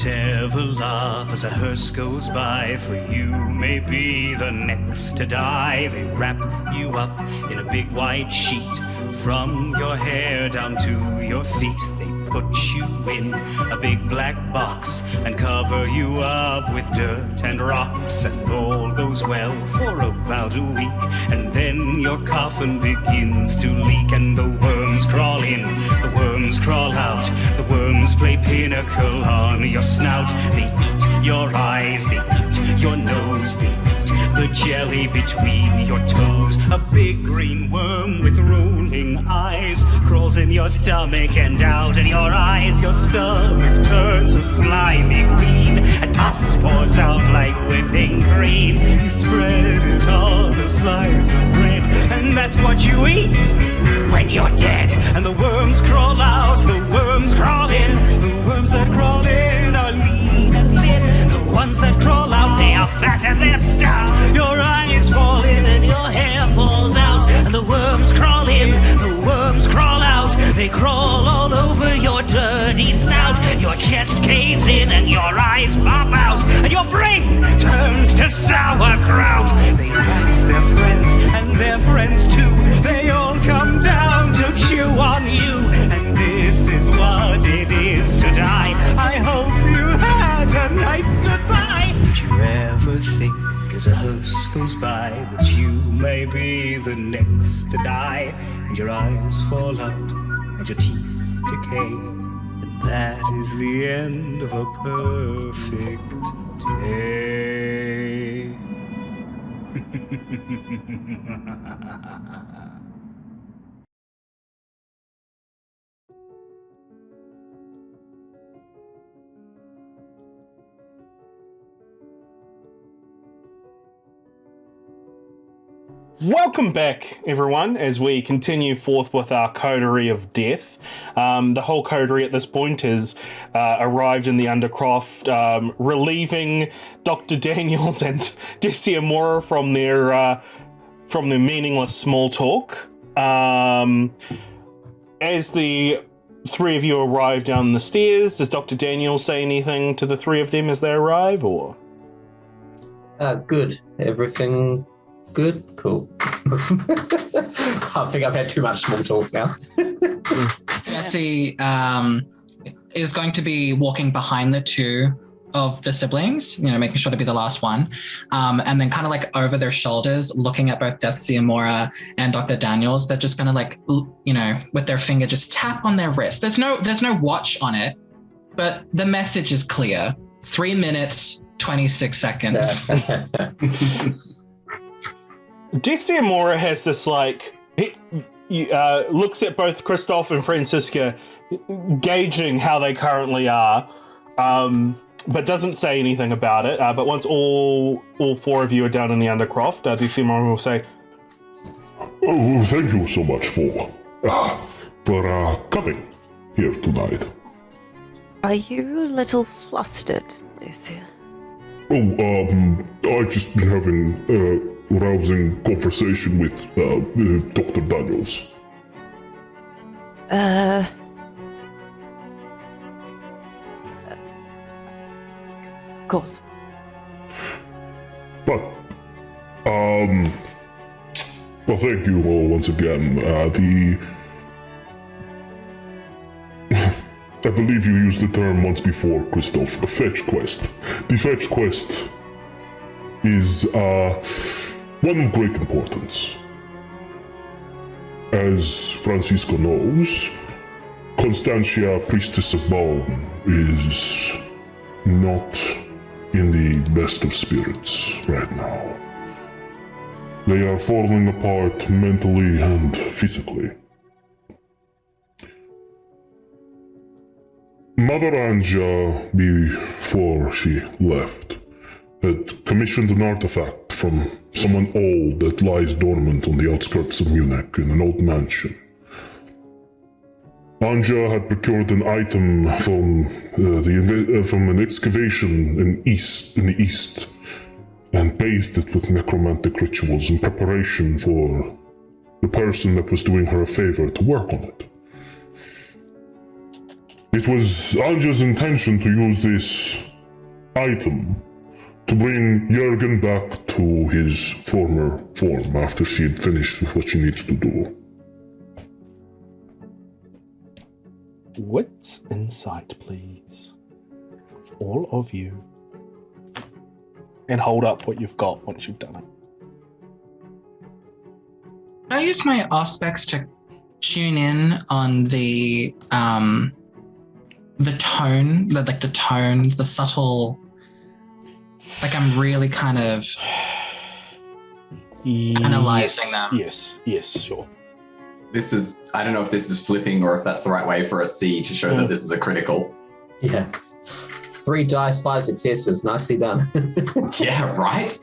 Don't ever laugh as a hearse goes by, for you may be the next to die. They wrap you up in a big white sheet, from your hair down to your feet. They put you in a big black box and cover you up with dirt and rocks. And all goes well for about a week, and then your coffin begins to leak. And the worms crawl in, the worms crawl out, the worms play pinnacle on your snout. They eat your eyes, they eat your nose, they eat the jelly between your toes. A big green worm with rolling eyes crawls in your stomach and out in your eyes. Your stomach turns a slimy green, and pus pours out like whipping cream. You spread it on a slice of bread, and that's what you eat when you're dead. And the worms crawl out, the worms crawl in. The worms that crawl in are lean and thin. The ones that crawl out, they are fat and they're stout. Your eyes fall in and your hair falls out. And the worms crawl in, the worms crawl out. They crawl all over your dirty snout. Your chest caves in and your eyes pop out, and your brain turns to sauerkraut. They bite their friends and their friends too. They all come down to chew on you. And this is what it is to die. I hope you had a nice goodbye. Did you ever think as a hearse goes by that you may be the next to die? And your eyes fall out and your teeth decay, and that is the end of a perfect day. Welcome back, everyone, as we continue forth with our Coterie of Death. The whole coterie at this point has arrived in the Undercroft, relieving Dr. Daniels and Deciamora from their meaningless small talk. As the three of you arrive down the stairs, does Dr. Daniels say anything to the three of them as they arrive, or? Good. Everything good? Cool. I think I've had too much small talk now. Jesse is going to be walking behind the two of the siblings, making sure to be the last one, and then kind of like over their shoulders, looking at both Deciamora and Dr. Daniels. They're just going to with their finger just tap on their wrist. There's no watch on it, but the message is clear. 3 minutes, 26 seconds. Deciamora has this looks at both Christoph and Francisca, gauging how they currently are, but doesn't say anything about it. But once all four of you are down in the Undercroft, Deciamora will say, "Oh, thank you so much for coming here tonight." Are you a little flustered, Lucia? I've just been having rousing conversation with Dr. Daniels. Of course. But, well, thank you all once again. I believe you used the term once before, Christoph, a fetch quest. The fetch quest is, one of great importance. As Francisco knows, Constantia, Priestess of Bone, is not in the best of spirits right now. They are falling apart mentally and physically. Mother Anja, before she left, had commissioned an artifact from someone old that lies dormant on the outskirts of Munich in an old mansion. Anja had procured an item from an excavation in the east and bathed it with necromantic rituals in preparation for the person that was doing her a favor to work on it. It was Anja's intention to use this item to bring Jürgen back to his former form after she had finished with what she needs to do. Wits insight, please. All of you. And hold up what you've got once you've done it. Can I use my aspects to tune in on the tone, the tone, the subtle, like I'm really kind of analyzing them. Yes, sure. This is, I don't know if this is flipping or if that's the right way for a C to show that this is a critical. Yeah. 3 dice, 5 successes. Nicely done. Yeah, right?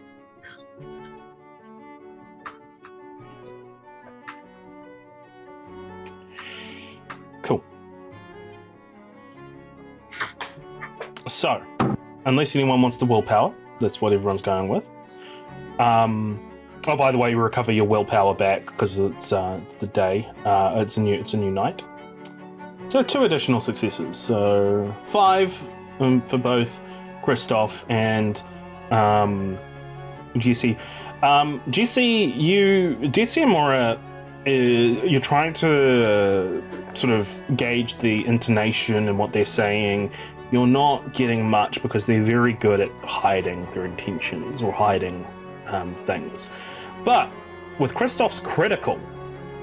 Cool. So, unless anyone wants the willpower, that's what everyone's going with. Oh, by the way, you recover your willpower back because it's the day. It's a new night. So 2 additional successes. So 5 for both Christoph and Jesse. Jesse, Detsy and Mora, you're trying to sort of gauge the intonation and what they're saying. You're not getting much because they're very good at hiding their intentions or hiding things. But with Christoph's critical,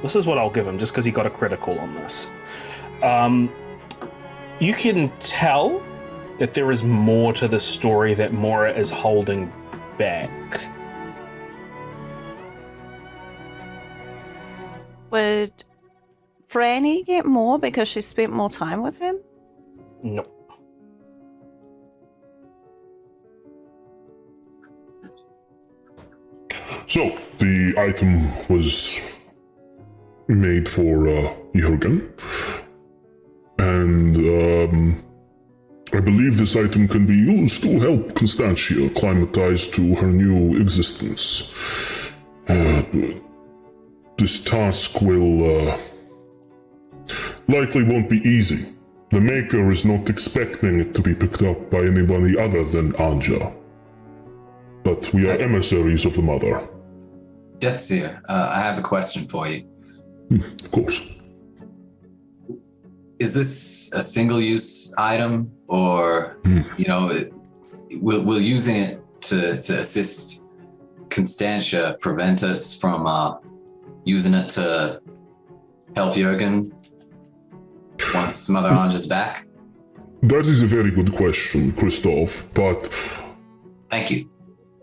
this is what I'll give him just because he got a critical on this. You can tell that there is more to the story that Mora is holding back. Would Franny get more because she spent more time with him? No. So, the item was made for Jürgen, and I believe this item can be used to help Constantia acclimatize to her new existence. This task will likely won't be easy. The Maker is not expecting it to be picked up by anybody other than Anja. But we are emissaries of the Mother. Deathseer, I have a question for you. Of course. Is this a single-use item, or will using it to assist Constantia prevent us from using it to help Jürgen once Mother Anja's back? That is a very good question, Christoph, but Thank you.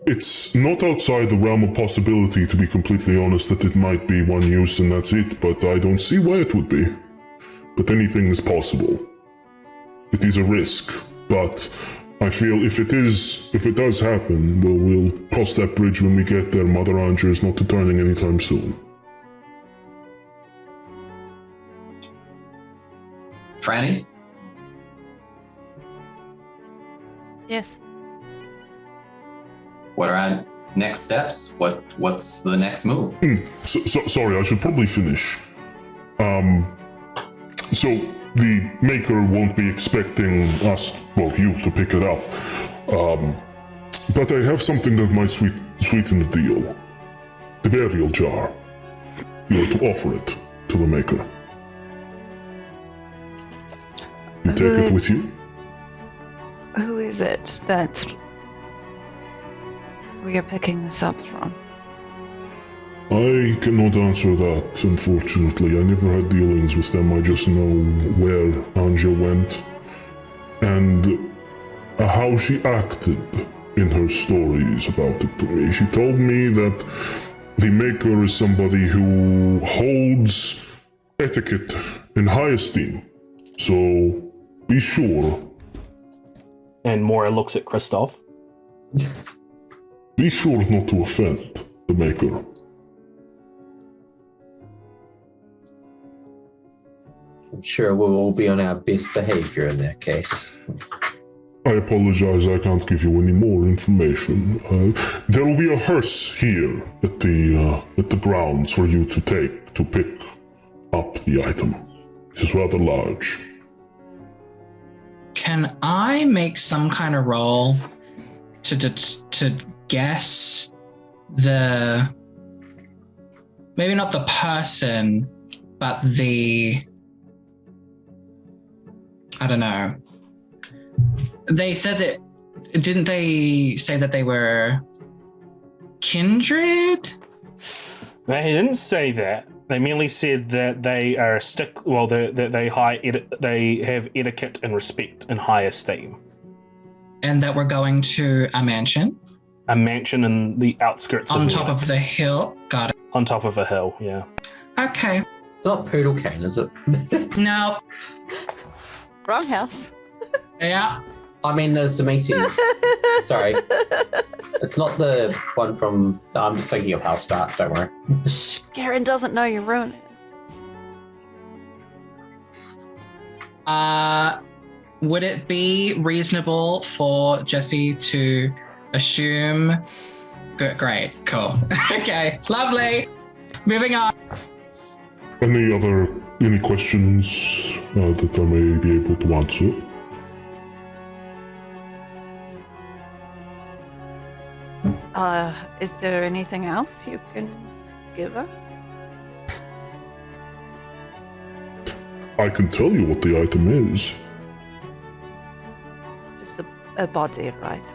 it's not outside the realm of possibility, to be completely honest, that it might be one use and that's it, but I don't see why it would be. But anything is possible. It is a risk, but I feel if it does happen, we'll cross that bridge when we get there. Mother Anja is not returning anytime soon. Franny? Yes. What are our next steps? What's the next move? Sorry, I should probably finish. So the Maker won't be expecting us, you to pick it up. But I have something that might sweeten the deal. The burial jar. You are to offer it to the Maker. You take it with you? Who is it that we are picking this up from? I cannot answer that, unfortunately. I never had dealings with them. I just know where Anja went and how she acted in her stories about it to me. She told me that the Maker is somebody who holds etiquette in high esteem. So be sure. And Mora looks at Christoph. Be sure not to offend the Maker. I'm sure we'll all be on our best behavior in that case. I apologize, I can't give you any more information. There will be a hearse here at the grounds for you to pick up the item. It is rather large. Can I make some kind of roll to guess the, maybe not the person, but the, I don't know. They said that, didn't they say that they were kindred? They didn't say that. They merely said that they are that they have etiquette and respect and high esteem. And that we're going to a mansion? A mansion in the outskirts on of top Munich. of the hill? Got it. On top of a hill, yeah. Okay. It's not Poodle Cane, is it? No. Wrong house. Yeah. I mean, there's some ACs. Sorry. It's not the one from... I'm thinking of House Stark, don't worry. Shh, Garen doesn't know you're ruining it. Would it be reasonable for Jesse to assume? Great, cool. Okay, lovely. Moving on. Any questions that I may be able to answer? Is there anything else you can give us? I can tell you what the item is. Just a body, right?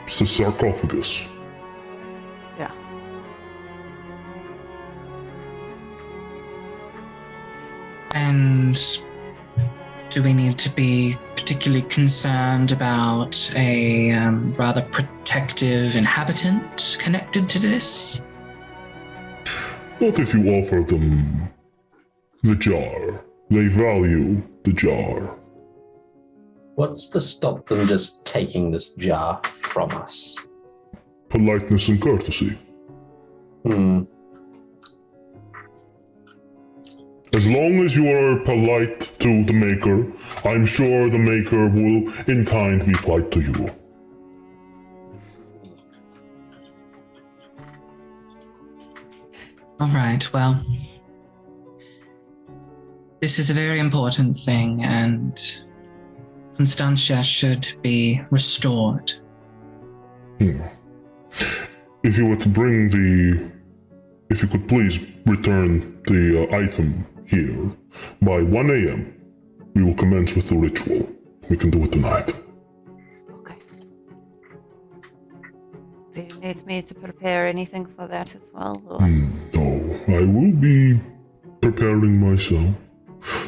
It's a sarcophagus. Yeah. And do we need to be particularly concerned about a rather protective inhabitant connected to this? Not if you offer them the jar. They value the jar. What's to stop them just taking this jar from us? Politeness and courtesy. As long as you are polite to the maker, I'm sure the maker will in kind be polite to you. All right, well, this is a very important thing, and Constantia should be restored. If you were to bring if you could please return the item here by 1 a.m., we will commence with the ritual. We can do it tonight. Okay. Do you need me to prepare anything for that as well? Or? No, I will be preparing myself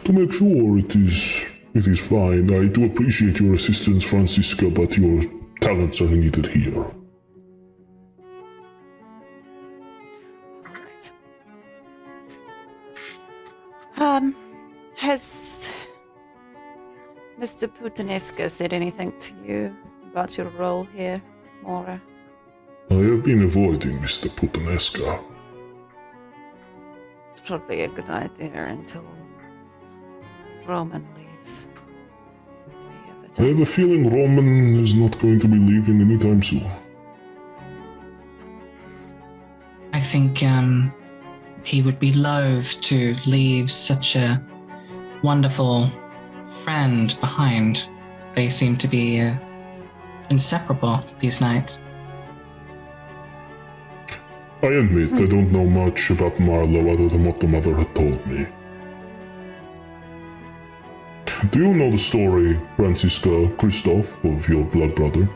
to make sure it is fine. I do appreciate your assistance, Francisca, but your talents are needed here. Has Mr. Putanesca said anything to you about your role here, Mora? I have been avoiding Mr. Putanesca. It's probably a good idea until Roman leaves. If he ever I have a does. feeling Roman is not going to be leaving anytime soon. I think he would be loath to leave such a wonderful friend behind. They seem to be inseparable these nights. I admit I don't know much about Marlowe other than what the mother had told me. Do you know the story, Francisca Christoph, of your blood brother?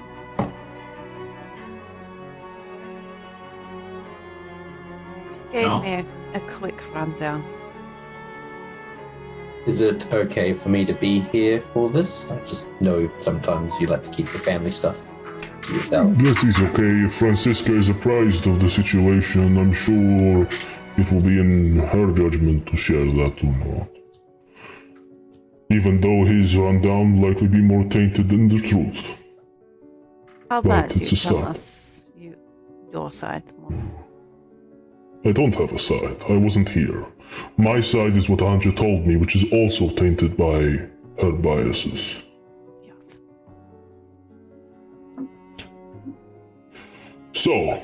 Gave me a quick rundown. Is it okay for me to be here for this? I just know sometimes you like to keep your family stuff to yourselves. That is okay. If Francisca is apprised of the situation, I'm sure it will be in her judgment to share that or not. Even though his rundown will likely be more tainted than the truth. How But about you it's a tell start. us your side more? I don't have a side. I wasn't here. My side is what Anja told me, which is also tainted by her biases. Yes. So,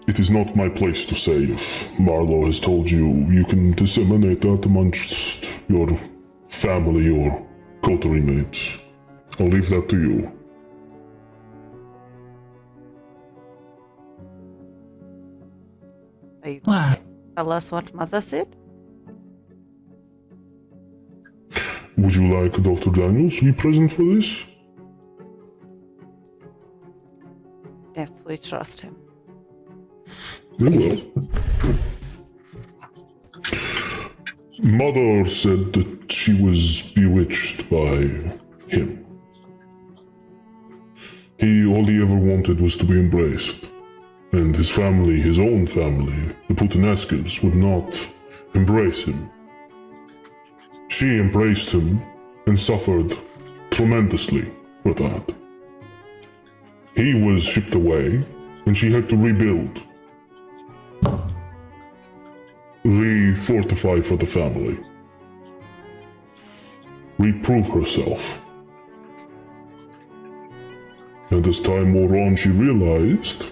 it is not my place to say if Marlowe has told you you can disseminate that amongst your family or coterie mates. I'll leave that to you. Well, Tell us what Mother said. Would you like Dr. Daniels to be present for this? Yes, we trust him. Very well. Mother said that she was bewitched by him. All he ever wanted was to be embraced. And his family, his own family, the Puttanescas, would not embrace him. She embraced him and suffered tremendously for that. He was shipped away, and she had to rebuild. Refortify for the family. Reprove herself. And as time wore on, she realized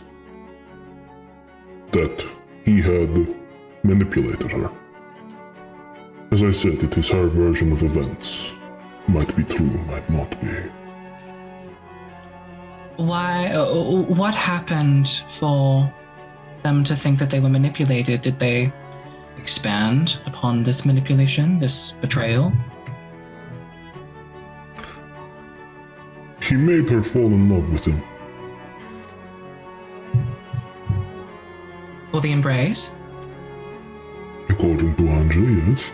that he had manipulated her. As I said, it is her version of events. Might be true, might not be. why? What happened for them to think that they were manipulated? Did they expand upon this manipulation, this betrayal? He made her fall in love with him. For the embrace? According to Andre, yes.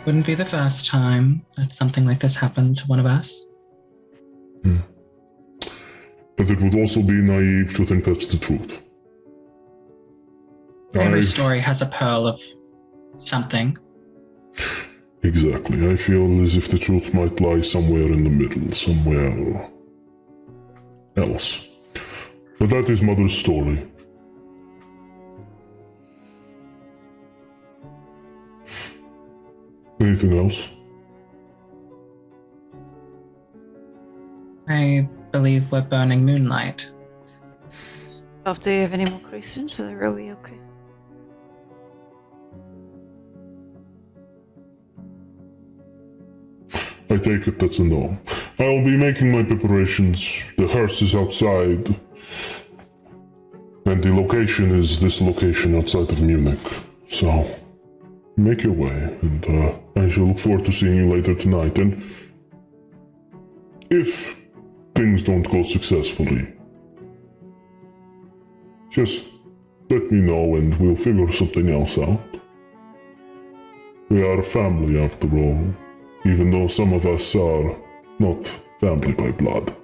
Wouldn't be the first time that something like this happened to one of us. But it would also be naive to think that's the truth. Every story has a pearl of something. Exactly. I feel as if the truth might lie somewhere in the middle, somewhere else. But that is Mother's story. Anything else? I believe we're burning moonlight. Do you have any more questions? Are we okay? I take it that's a no. I'll be making my preparations. The hearse is outside. And the location is this location outside of Munich. So, make your way, and I shall look forward to seeing you later tonight. And if things don't go successfully, just let me know and we'll figure something else out. We are a family after all, even though some of us are not family by blood.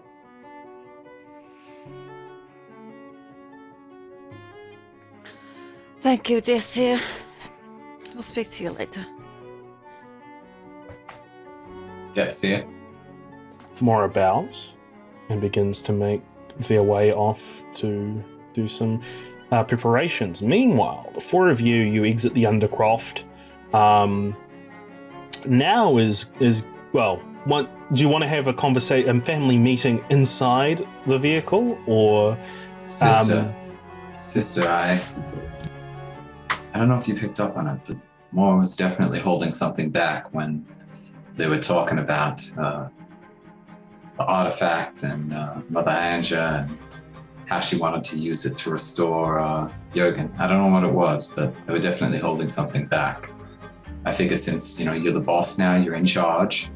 Thank you, dear sir. We'll speak to you later. That's it. Mora bows and begins to make their way off to do some preparations. Meanwhile, the four of you exit the Undercroft. Now is well. Do you want to have a family meeting inside the vehicle, or Sister, I don't know if you picked up on it, but Moore was definitely holding something back when they were talking about the artifact and Mother Anja and how she wanted to use it to restore Jürgen. I don't know what it was, but they were definitely holding something back. I figure since you're the boss now, you're in charge.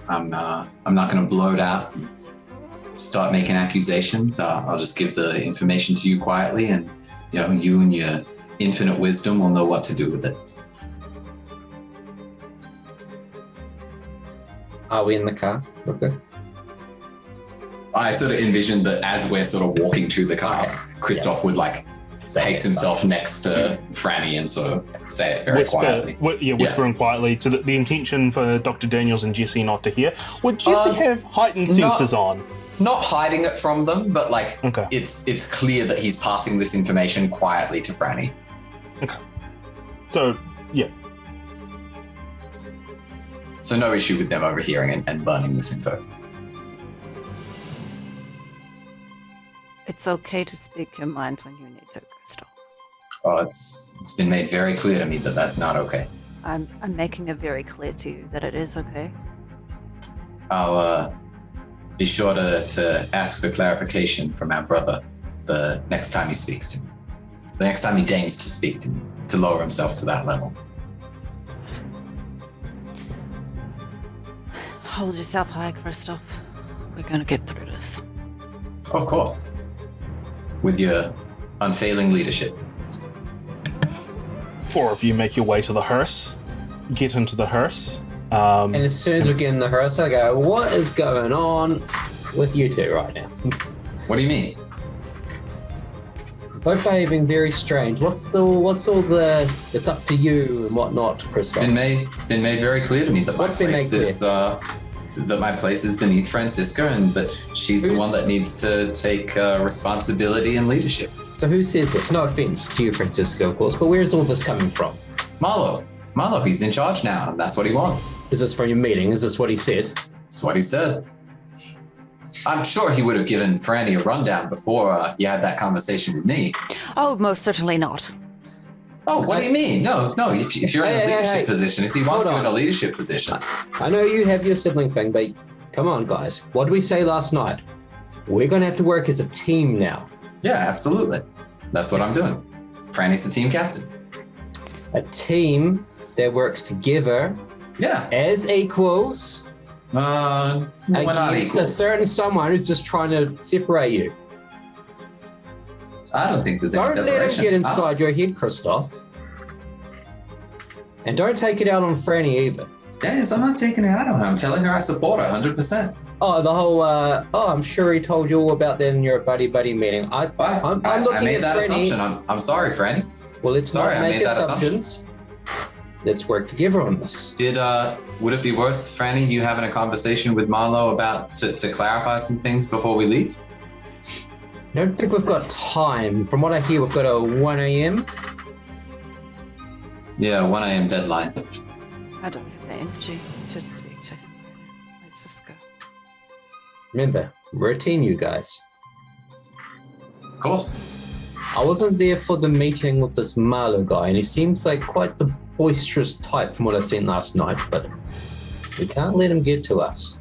I'm not going to blow it out and start making accusations. I'll just give the information to you quietly, and you and your infinite wisdom will know what to do with it. Are we in the car? Okay. I sort of envisioned that as we're sort of walking to the car, Christoph would pace himself next to Franny and sort of say it very quietly. Whispering quietly to the intention for Dr. Daniels and Jesse not to hear. Would Jesse have heightened senses on? Not hiding it from them, but okay. It's clear that he's passing this information quietly to Franny. Okay. So, yeah. So no issue with them overhearing and learning this info. it's okay to speak your mind when you need to, Crystal. Oh, it's been made very clear to me that that's not okay. I'm making it very clear to you that it is okay. I'll be sure to ask for clarification from our brother the next time he speaks to me. The next time he deigns to speak to me, to lower himself to that level. Hold yourself high, Christoph. We're gonna get through this. Of course. With your unfailing leadership. 4 of you make your way to the hearse, get into the hearse. And as soon as we get in the hearse, I go, what is going on with you two right now? What do you mean? Both behaving very strange. What's all the it's up to you and whatnot, Christoph? It's been made very clear to me that my place is beneath Francisca and that she's the one that needs to take responsibility and leadership. So who says this? No offense to you, Francisco, of course, but where's all this coming from? Marlo, he's in charge now, and that's what he wants. Is this from your meeting? Is this what he said? That's what he said. I'm sure he would have given Franny a rundown before you had that conversation with me. Oh, most certainly not. Oh, what do you mean? No. If you're in a leadership position, if he wants you in a leadership position. I know you have your sibling thing, but come on, guys. What did we say last night? We're going to have to work as a team now. Yeah, absolutely. That's what I'm doing. Franny's the team captain. A team that works together. Yeah. As equals. We're not Against equals. a certain someone who's just trying to separate you. I don't think there's any Don't separation. let him get inside your head, Christoph. And don't take it out on Franny either. Dennis, I'm not taking it out on her. I'm telling her I support her 100%. Oh, the whole, I'm sure he told you all about that in your buddy meeting. I'm looking I made at that Franny. assumption. I'm sorry, Franny. Well, let's Sorry, not I make made that assumptions. Let's work together on this. Would it be worth, Franny, you having a conversation with Marlo about to clarify some things before we leave? I don't think we've got time. From what I hear, we've got a 1 a.m. Yeah, 1 a.m. deadline. I don't have the energy to speak to him. Let's just go. Remember, we're a team, you guys. Of course. I wasn't there for the meeting with this Marlo guy, and he seems like quite the boisterous type from what I've seen last night, but we can't let him get to us.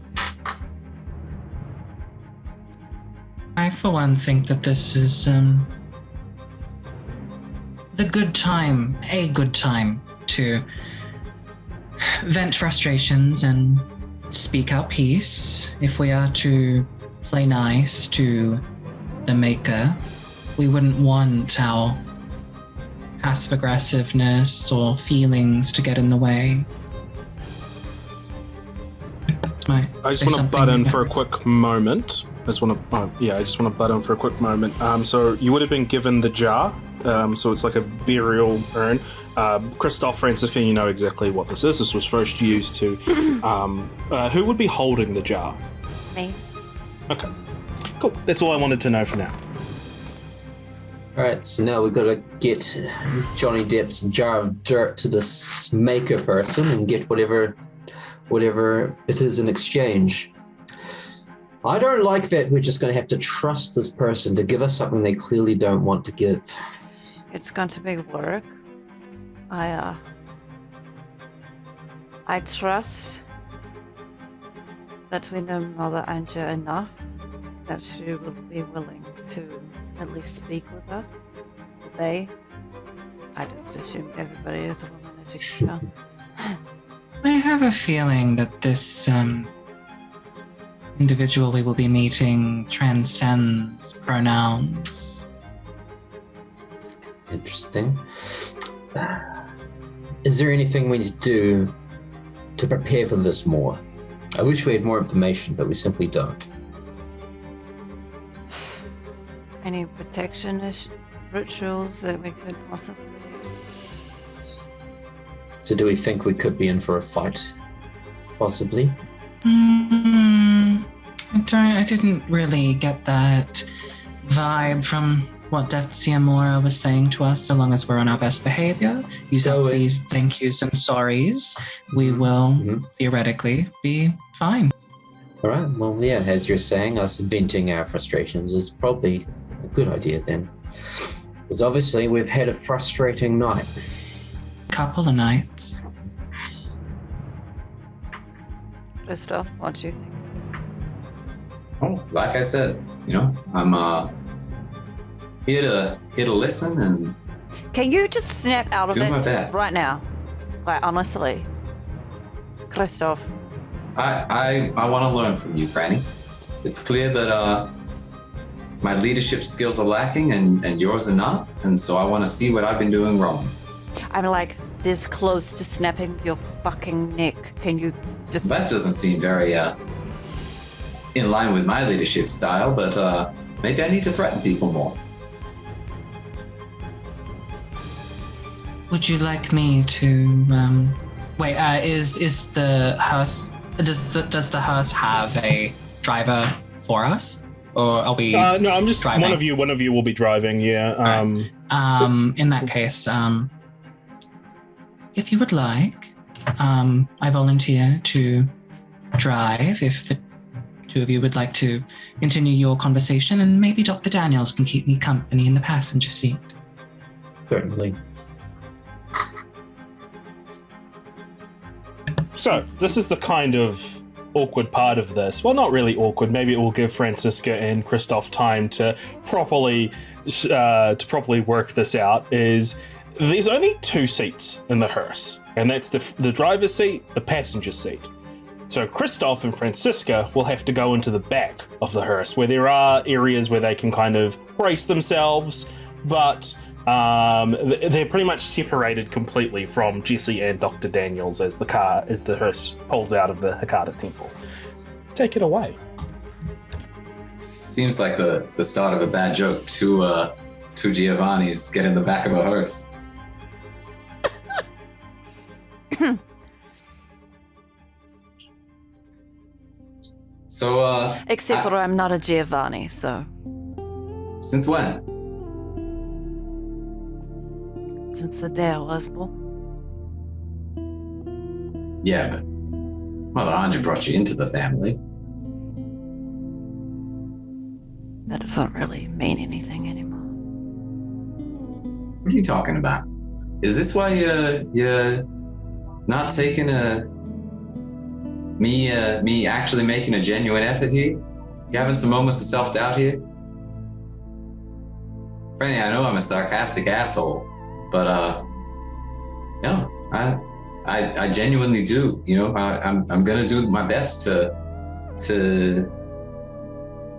I, for one, think that this is a good time to vent frustrations and speak our piece. If we are to play nice to the Maker, we wouldn't want our passive aggressiveness or feelings to get in the way. I just want to butt in for a quick moment. I just want to butt in for a quick moment. So you would have been given the jar. So it's like a burial urn. Christoph, Francisco, you know exactly what this is. This was first used to. Who would be holding the jar? Me. Okay, cool. That's all I wanted to know for now. All right, so now we've got to get Johnny Depp's jar of dirt to this Maker person and get whatever it is in exchange. I don't like that we're just going to have to trust this person to give us something they clearly don't want to give. It's going to be work. I trust that we know Mother Anja enough that she will be willing to at least speak with us. I just assume everybody is a woman, as you can tell. I have a feeling that this individual we will be meeting transcends pronouns. Interesting. Is there anything we need to do to prepare for this more? I wish we had more information, but we simply don't. Any protection rituals that we could possibly use? So do we think we could be in for a fight? Possibly? I didn't really get that vibe from what Deathsia Mora was saying to us. So long as we're on our best behavior, use up these thank yous and sorries, we will theoretically be fine. All right, well, yeah, as you're saying, us venting our frustrations is probably a good idea then. Because obviously we've had a frustrating night. Couple of nights. Christoph, what do you think? Oh, like I said, I'm here to listen and Can you just snap out of Do it my best. right now? Like, honestly. Christoph. I want to learn from you, Franny. It's clear that my leadership skills are lacking and yours are not, and so I want to see what I've been doing wrong. I'm like this close to snapping your fucking neck. Can you just... That doesn't seem very in line with my leadership style, but maybe I need to threaten people more. Would you like me to wait, is the hearse does the hearse have a driver for us? Or are we No, I'm just driving? one of you will be driving, yeah. In that case, if you would like, I volunteer to drive if the two of you would like to continue your conversation, and maybe Dr. Daniels can keep me company in the passenger seat. Certainly. So, this is the kind of awkward part of this. Well, not really awkward. Maybe it will give Francisca and Christoph time to properly work this out. Is there's only 2 seats in the hearse, and that's the driver's seat, the passenger seat. So Christoph and Francisca will have to go into the back of the hearse, where there are areas where they can kind of brace themselves, but they're pretty much separated completely from Jesse and Dr. Daniels as the hearse pulls out of the Hecata Temple. Take it away. Seems like the start of a bad joke. Two Giovannis get in the back of a hearse. So, Except for I'm not a Giovanni, so... Since when? Since the day I was born. Yeah, but Mother Anja brought you into the family. That doesn't really mean anything anymore. What are you talking about? Is this why you're not taking me actually making a genuine effort here? You having some moments of self-doubt here? Franny, I know I'm a sarcastic asshole, but no, I genuinely do. I'm gonna do my best to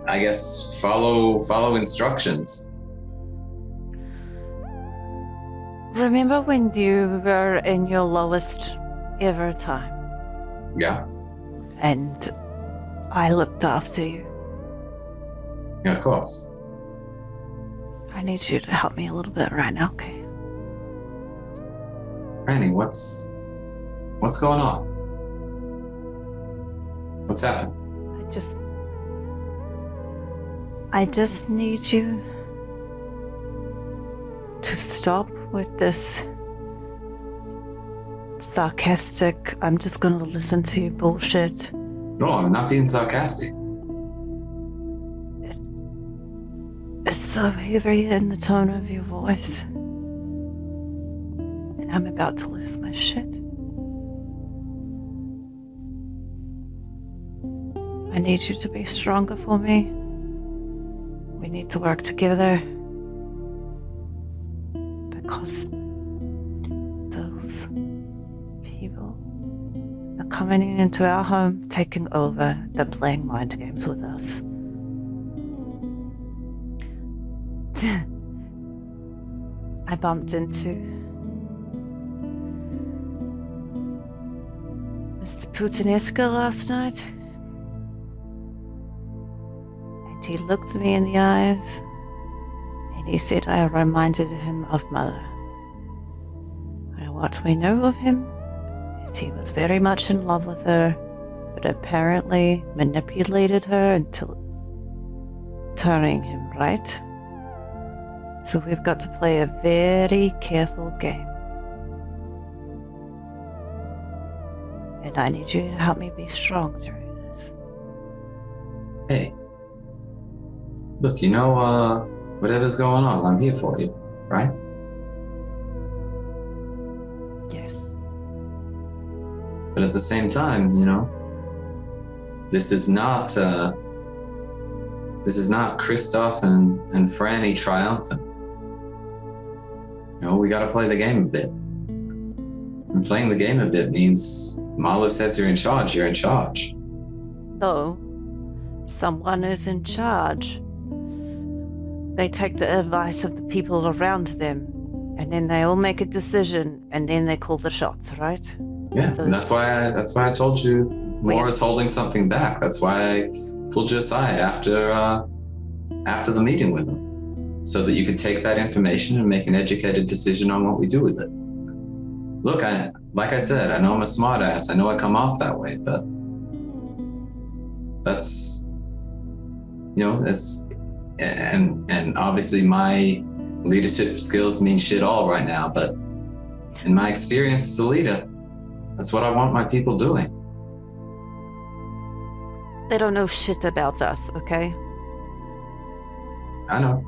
I guess follow instructions. Remember when you were in your lowest ever time? Yeah, And I looked after you. yeah, of course. I need you to help me a little bit right now, okay? Franny, what's going on? What's happened? I just need you to stop with this sarcastic, I'm just gonna listen to you bullshit. No, I'm not being sarcastic. It's so heavy in the tone of your voice. And I'm about to lose my shit. I need you to be stronger for me. We need to work together. Because those people are coming into our home, taking over. They're playing mind games with us. I bumped into Mr. Putinesca last night, and he looked me in the eyes, and he said I reminded him of Mother. And what we know of him is he was very much in love with her, but apparently manipulated her until turning him, right? So we've got to play a very careful game. And I need you to help me be strong during this. Hey, look, whatever's going on, I'm here for you, right? Yes. But at the same time, this is not Christoph and Franny triumphant. We got to play the game a bit. And playing the game a bit means Marlo says you're in charge. You're in charge. No. Someone is in charge. They take the advice of the people around them, and then they all make a decision, and then they call the shots, right? Yeah, So- and that's why I told you Maura's holding something back. That's why I pulled you aside after the meeting with him, so that you could take that information and make an educated decision on what we do with it. Look, like I said, I know I'm a smart ass. I know I come off that way, but that's, and obviously my leadership skills mean shit all right now, but in my experience as a leader, that's what I want my people doing. They don't know shit about us, okay? I know.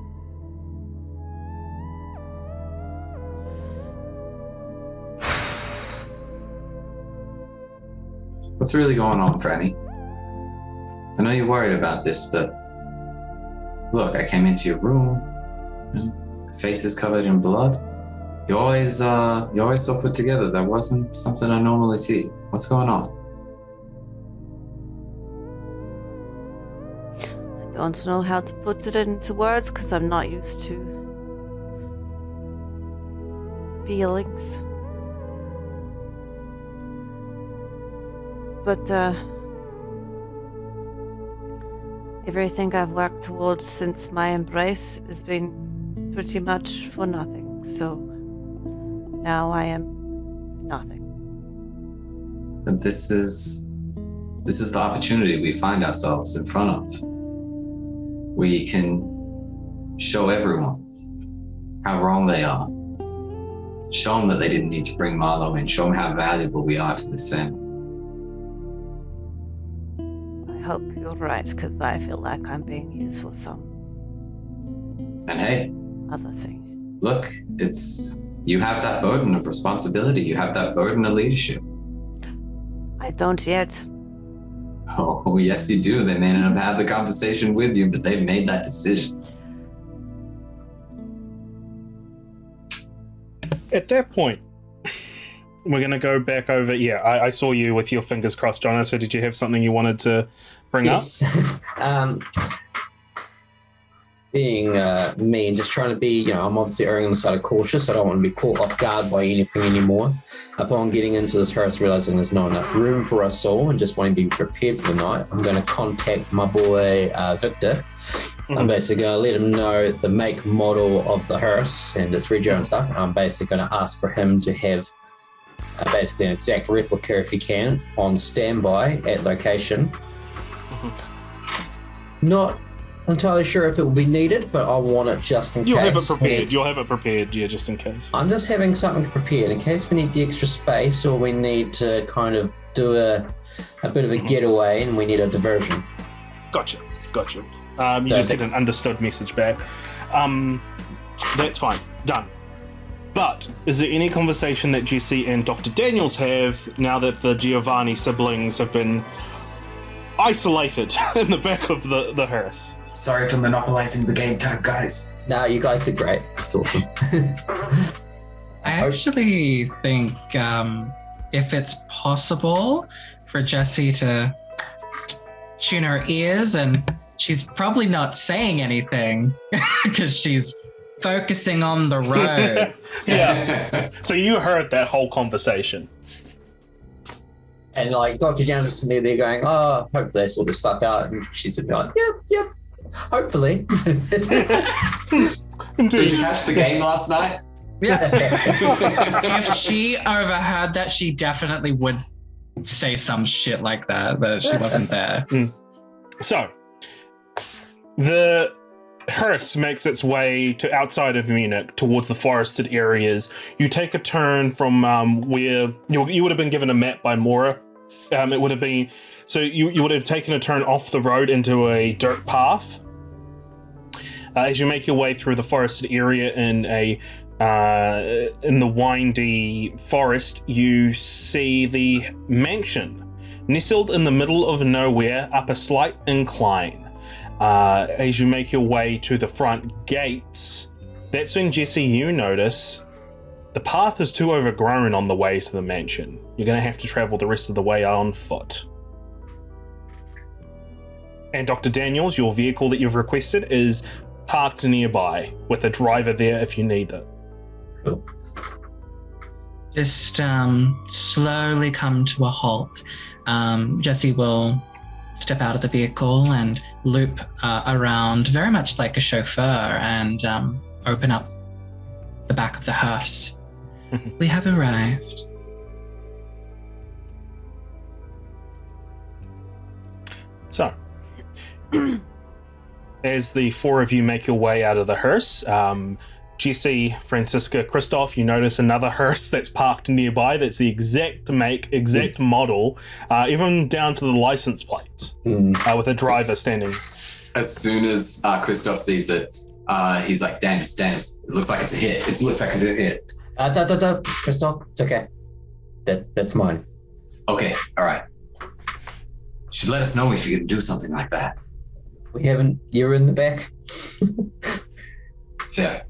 What's really going on, Franny? I know you're worried about this, but look, I came into your room, face is covered in blood. You're always so put together. That wasn't something I normally see. What's going on? I don't know how to put it into words because I'm not used to feelings. But everything I've worked towards since my embrace has been pretty much for nothing. So now I am nothing. But this is the opportunity we find ourselves in front of. We can show everyone how wrong they are. Show them that they didn't need to bring Marlo in. Show them how valuable we are to this family. I hope you're right, because I feel like I'm being used for some And hey, other thing. look, you have that burden of responsibility. You have that burden of leadership. I don't yet. Oh, yes, you do. They may not have had the conversation with you, but they've made that decision. At that point, we're going to go back over. Yeah, I saw you with your fingers crossed, John. So did you have something you wanted to bring up? Being me and just trying to be, I'm obviously erring on the side of cautious. I don't want to be caught off guard by anything anymore. Upon getting into this house, realizing there's not enough room for us all and just wanting to be prepared for the night, I'm going to contact my boy Victor. I'm basically going to let him know the make, model of the hearse and its rego and stuff. And I'm basically going to ask for him to have basically an exact replica, if he can, on standby at location. Not entirely sure if it will be needed, but I want it just in case. You'll have it prepared. You'll have it prepared, yeah, just in case. I'm just having something prepared in case we need the extra space or we need to kind of do a bit of a getaway and we need a diversion. Gotcha. You just get an understood message back. That's fine. Done. But is there any conversation that Jesse and Dr. Daniels have now that the Giovanni siblings have been isolated in the back of the hearse? Sorry for monopolizing the game time, guys. No, you guys did great. It's awesome. I actually think if it's possible for Jessie to tune her ears, and she's probably not saying anything because she's focusing on the road. Yeah. So you heard that whole conversation. And like Dr. Jones is sitting there going, oh, hopefully they sort this stuff out. And she's sitting there like, yep, hopefully. So did you catch the game last night? Yeah. If she overheard that, she definitely would say some shit like that, but she wasn't there. So, the hearse makes its way to outside of Munich towards the forested areas. You take a turn from where you would have been given a map by Mora. It would have been, so you would have taken a turn off the road into a dirt path. As you make your way through the forested area in the windy forest, you see the mansion nestled in the middle of nowhere up a slight incline. As you make your way to the front gates, that's when, Jesse, you notice the path is too overgrown on the way to the mansion. You're going to have to travel the rest of the way on foot. And Dr. Daniels, your vehicle that you've requested is parked nearby with a driver there if you need it. Cool. Just slowly come to a halt. Jesse will step out of the vehicle and loop around very much like a chauffeur and open up the back of the hearse. We have arrived. So, as the four of you make your way out of the hearse, Jesse, Francisca, Christoph, you notice another hearse that's parked nearby that's the exact make, exact model, even down to the license plates, with a driver standing. As soon as Christoph sees it, he's like, Daniels, it looks like it's a hit. It looks like it's a hit. Christoph, it's okay. That's mine. Okay, all right. Should let us know if you can do something like that. We haven't. You're in the back. Fair.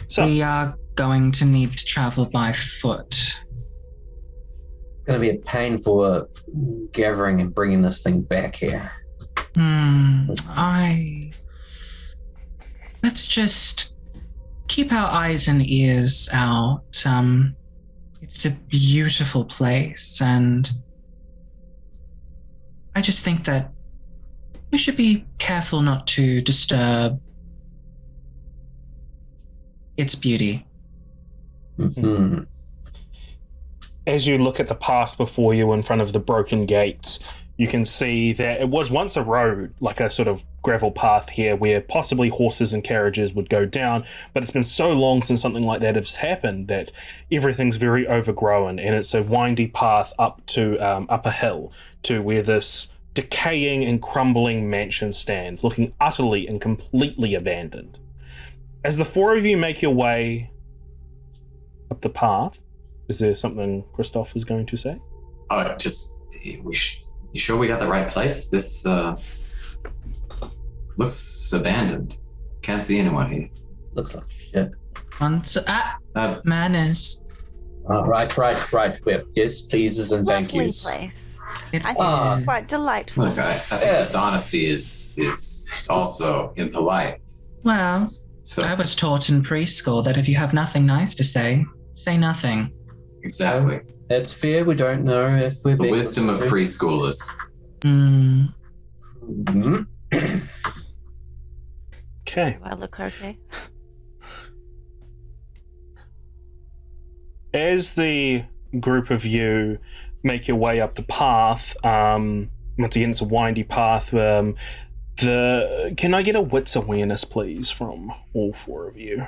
So, We are going to need to travel by foot. It's going to be a pain for gathering and bringing this thing back here. Let's just keep our eyes and ears out. It's a beautiful place, and I just think that we should be careful not to disturb its beauty. Mm-hmm. as you look at the path before you in front of the broken gates, you can see that it was once a road, like a sort of gravel path here where possibly horses and carriages would go down, but it's been so long since something like that has happened that everything's very overgrown, and it's a windy path up to up a hill to where this decaying and crumbling mansion stands, looking utterly and completely abandoned. As the four of you make your way up the path, is there something Christoph is going to say? Oh, you sure we got the right place? This looks abandoned. Can't see anyone here. Looks like shit. Manners. Right. Yes, pleases and thank Lovely yous. place. It I think it's quite delightful. Look, I think dishonesty is also impolite. Well, So I was taught in preschool that if you have nothing nice to say nothing. exactly That's fair. We don't know if we're the being wisdom of listened to. preschoolers. Mm. Mhm. Okay. Do I look okay? As the group of you make your way up the path, once again, it's a windy path. Can I get a wits awareness, please, from all four of you?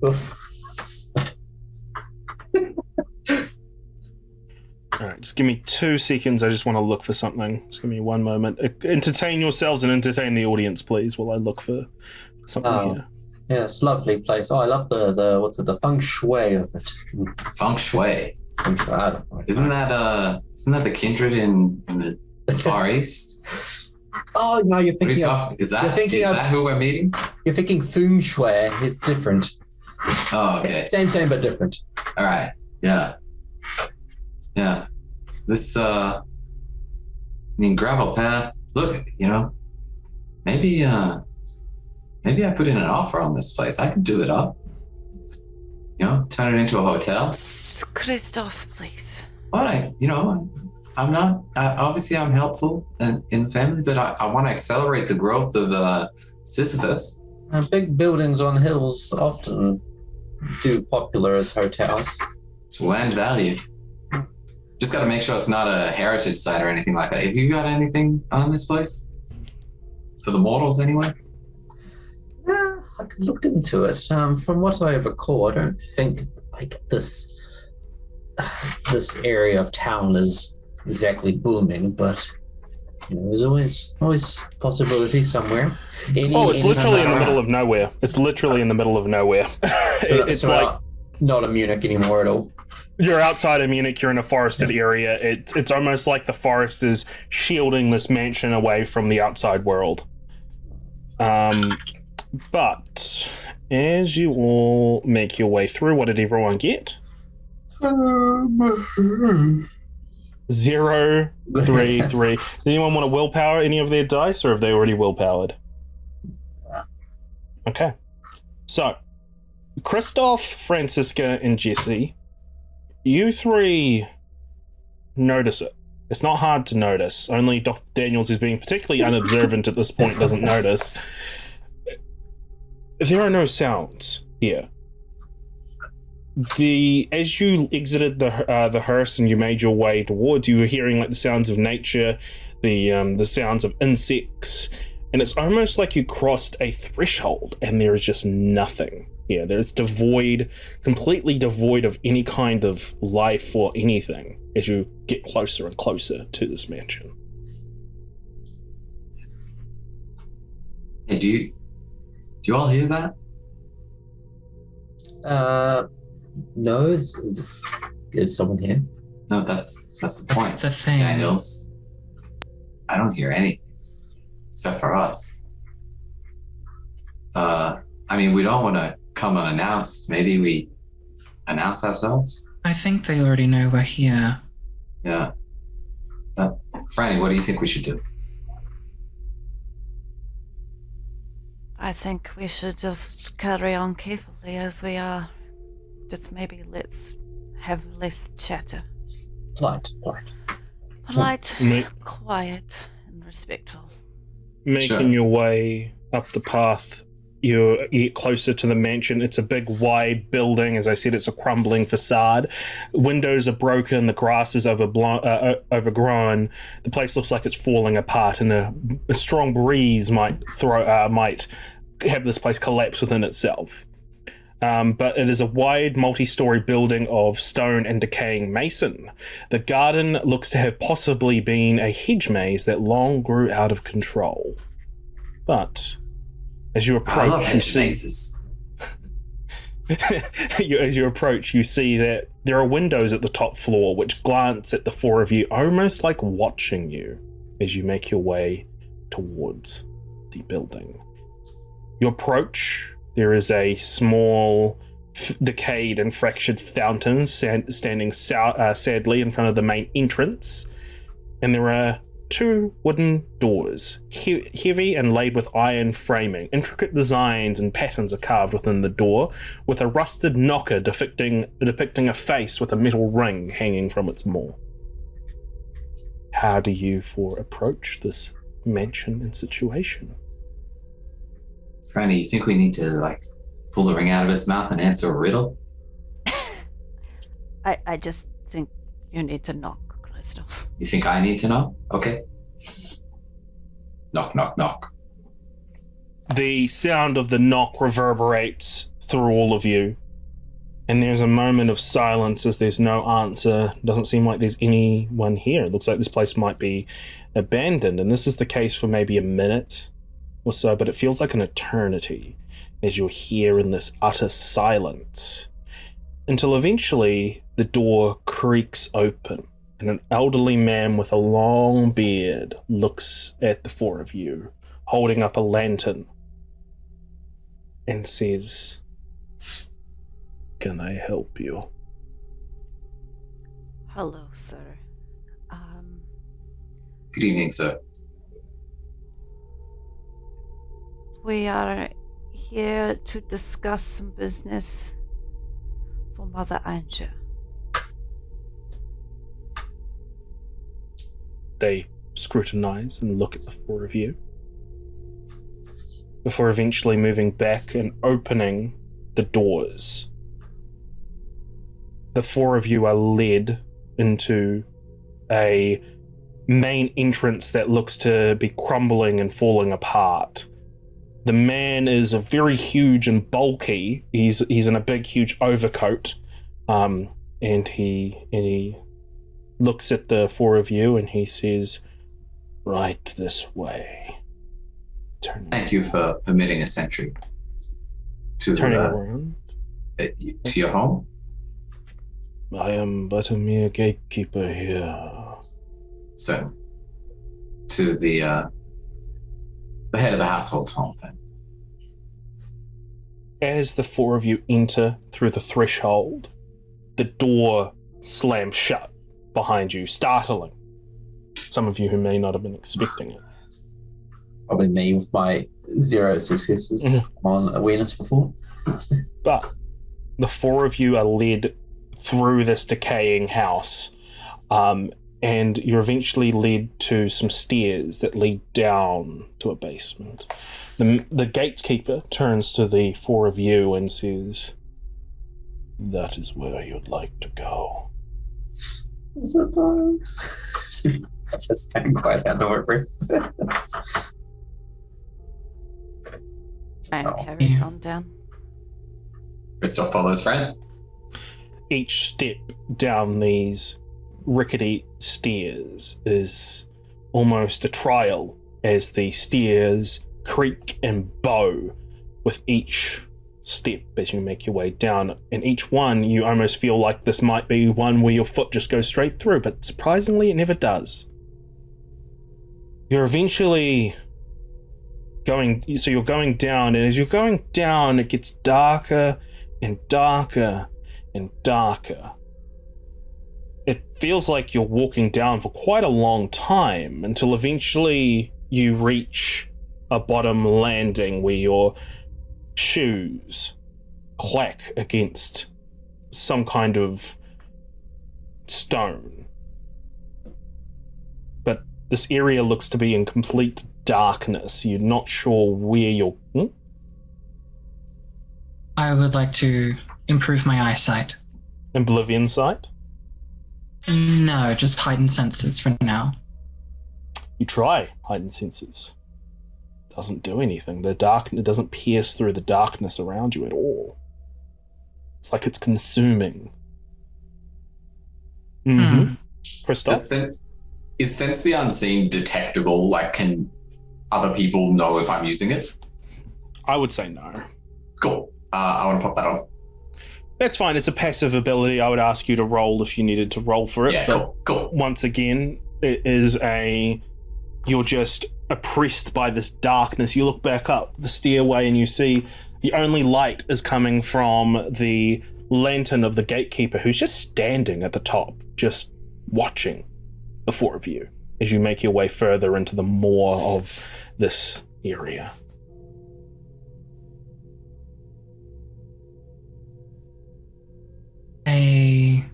Oof. All right, just give me 2 seconds. I just want to look for something. Just give me one moment. Entertain yourselves and entertain the audience, please, while I look for something here. Yeah, it's a lovely place. Oh, I love the feng shui of it. Feng Shui. I don't know. Isn't that the kindred in the Far East? Oh no, you're What are you thinking of talking? Is you're that thinking of- who we're meeting? you're thinking feng shui. It's different. Oh, okay. Same but different. All right. Yeah. This gravel path. Look, maybe I put in an offer on this place. I could do it up. Turn it into a hotel. Christoph, please. But I'm not. Obviously, I'm helpful in the family, but I want to accelerate the growth of Sisyphus. Big buildings on hills often do popular as hotels. It's land value. Just got to make sure it's not a heritage site or anything like that. Have you got anything on this place? For the mortals, anyway? Yeah, I could look into it. From what I recall, I don't think like this area of town is exactly booming, but there's always possibility somewhere. It's literally in the middle of nowhere. It's literally in the middle of nowhere. It's so like not a Munich anymore at all. you're outside of Munich. You're in a forested area. It's almost like the forest is shielding this mansion away from the outside world. But as you all make your way through, what did everyone get? 0, 3, 3. Does anyone want to willpower any of their dice, or have they already willpowered? Okay. So, Christoph, Francisca, and Jesse, you three notice it. It's not hard to notice. Only Dr. Daniels, who's being particularly unobservant at this point, doesn't notice. There are no sounds here. As you exited the hearse and you made your way towards, you were hearing like the sounds of nature, the sounds of insects, and it's almost like you crossed a threshold and there is just nothing. Yeah, there's completely devoid of any kind of life or anything as you get closer and closer to this mansion. Hey, do you all hear that? No, is someone here? No, that's the point. That's the thing. Daniels. I don't hear anything except for us. We don't want to come unannounced. Maybe we announce ourselves. I think they already know we're here. Yeah. Franny, what do you think we should do? I think we should just carry on carefully as we are. Just maybe let's have less chatter. Polite. Polite, quiet, and respectful. Making your way up the path, you get closer to the mansion. It's a big, wide building. As I said, it's a crumbling facade. Windows are broken. The grass is overgrown. The place looks like it's falling apart, and a strong breeze might have this place collapse within itself. But it is a wide, multi-story building of stone and decaying mason. The garden looks to have possibly been a hedge maze that long grew out of control. But as you approach, you see as you approach, you see that there are windows at the top floor which glance at the four of you, almost like watching you as you make your way towards the building. You approach. There is a small, decayed and fractured fountain standing sadly in front of the main entrance, and there are 2 wooden doors, heavy and laid with iron framing. Intricate designs and patterns are carved within the door, with a rusted knocker depicting a face with a metal ring hanging from its maw. How do you approach this mansion and situation? Franny, you think we need to pull the ring out of its mouth and answer a riddle? I just think you need to knock, Christoph. You think I need to know? Okay. Knock, knock, knock. The sound of the knock reverberates through all of you, and there's a moment of silence as there's no answer. Doesn't seem like there's anyone here. It looks like this place might be abandoned, and this is the case for maybe a minute or so, but it feels like an eternity as you're here in this utter silence, until eventually the door creaks open and an elderly man with a long beard looks at the four of you, holding up a lantern, and says, "Can I help you?" Hello, sir. Good evening, sir. We are here to discuss some business for Mother Anja. They scrutinize and look at the four of you before eventually moving back and opening the doors. The four of you are led into a main entrance that looks to be crumbling and falling apart. The man is very huge and bulky. He's in a big, huge overcoat, and he looks at the four of you and he says, "Right this way." Thank you for permitting a sentry Turning around. To your home. I am but a mere gatekeeper here. So, to the head of the household's home, then. As the four of you enter through the threshold, the door slams shut behind you, startling some of you who may not have been expecting it. Probably me with my 0 successes on awareness before. But the four of you are led through this decaying house, and you're eventually led to some stairs that lead down to a basement. The gatekeeper turns to the four of you and says, "That is where you'd like to go." I just stand quiet out the work. And carry on down. Christoph follows friend. Each step down these rickety stairs is almost a trial as the stairs creak and bow with each step as you make your way down. And each one, you almost feel like this might be one where your foot just goes straight through, but surprisingly, it never does. You're eventually you're going down, and as you're going down, it gets darker and darker and darker. It feels like you're walking down for quite a long time until eventually you reach a bottom landing where your shoes clack against some kind of stone. But this area looks to be in complete darkness. You're not sure where you're... I would like to improve my eyesight. Oblivion sight? No, just heightened senses for now. You try heightened senses. Doesn't do anything. It doesn't pierce through the darkness around you at all. It's like it's consuming. Mm-hmm. Christoph? Is sense the unseen detectable? Like, can other people know if I'm using it? I would say no. Cool. I want to pop that on. That's fine. It's a passive ability. I would ask you to roll if you needed to roll for it. Yeah, cool. Once again, it is you're just oppressed by this darkness. You look back up the stairway and you see the only light is coming from the lantern of the gatekeeper, who's just standing at the top, just watching the four of you as you make your way further into the maw of this area. A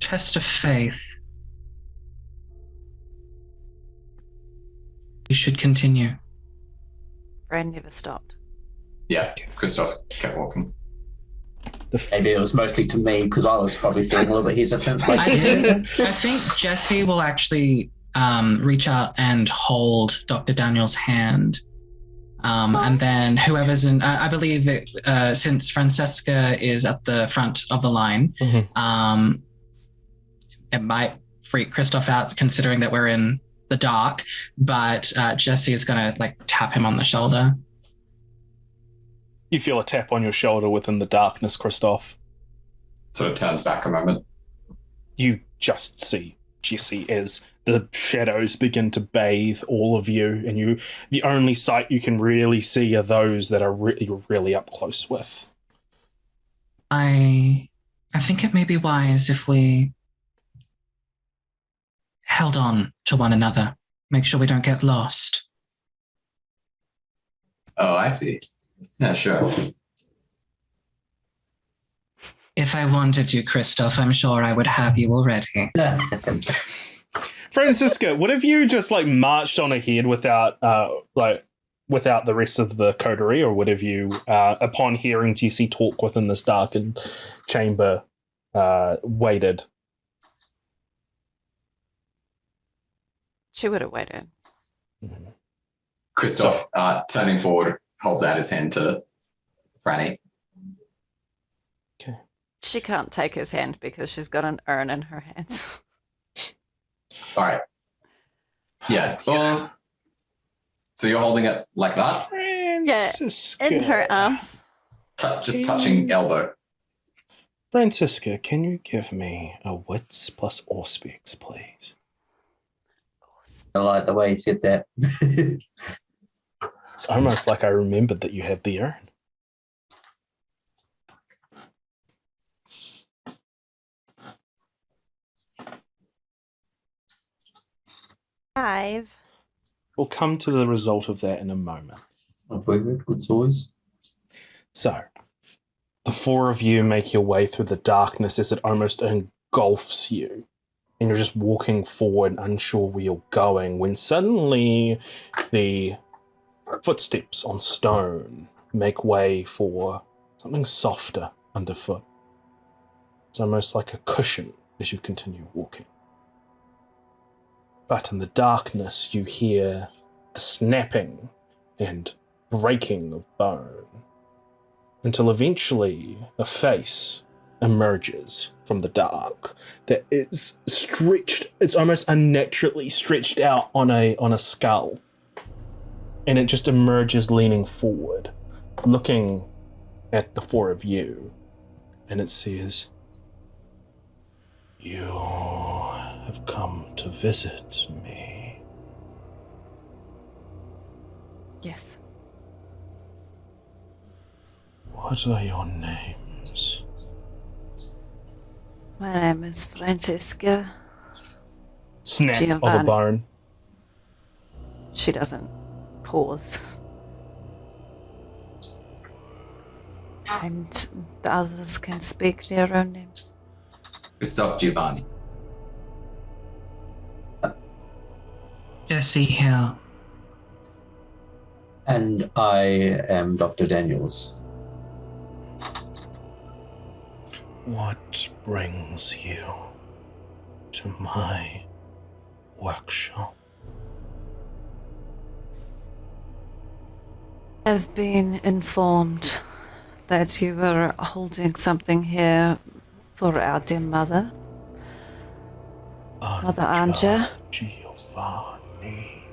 test of faith. You should continue. Friend never stopped. Yeah, Christoph kept walking. Maybe it was mostly to me because I was probably feeling a little bit hesitant. I think Jesse will actually reach out and hold Dr. Daniel's hand. And then whoever's in, I believe since Francesca is at the front of the line, it might freak Christoph out considering that we're in the dark, but Jesse is going to tap him on the shoulder. You feel a tap on your shoulder within the darkness, Christoph. So it turns back a moment. You just see Jesse as the shadows begin to bathe all of you, and the only sight you can really see are those that are you're really up close with. I think it may be wise if we held on to one another. Make sure we don't get lost. Oh, I see. Yeah, sure. If I wanted to, Christoph, I'm sure I would have you already. Francisca, what if you just marched on ahead without without the rest of the coterie, or would have you, upon hearing Jesse talk within this darkened chamber, waited? She would have waited. Mm-hmm. Christoph, turning forward, holds out his hand to Franny. Okay. She can't take his hand because she's got an urn in her hands. All right. Yeah. So you're holding it like that? Francisca. In her arms. Just touching elbow. Francisca, can you give me a wits plus auspex, please? I like the way he said that. It's almost like I remembered that you had the urn. Five. We'll come to the result of that in a moment. Good choice. So, the four of you make your way through the darkness as it almost engulfs you. And you're just walking forward, unsure where you're going, when suddenly the footsteps on stone make way for something softer underfoot. It's almost like a cushion as you continue walking. But in the darkness, you hear the snapping and breaking of bone, until eventually a face emerges from the dark that is stretched. It's almost unnaturally stretched out on a skull, and it just emerges leaning forward, looking at the four of you, and it says, "You have come to visit me." Yes. What are your names? My name is Francisca. Snap of a Giovanni. bone. She doesn't pause. And the others can speak their own names. Gustav Giovanni. Jesse Hill. And I am Dr. Daniels. What brings you to my workshop? I've been informed that you were holding something here for our dear mother. Mother Anja? Giovanni.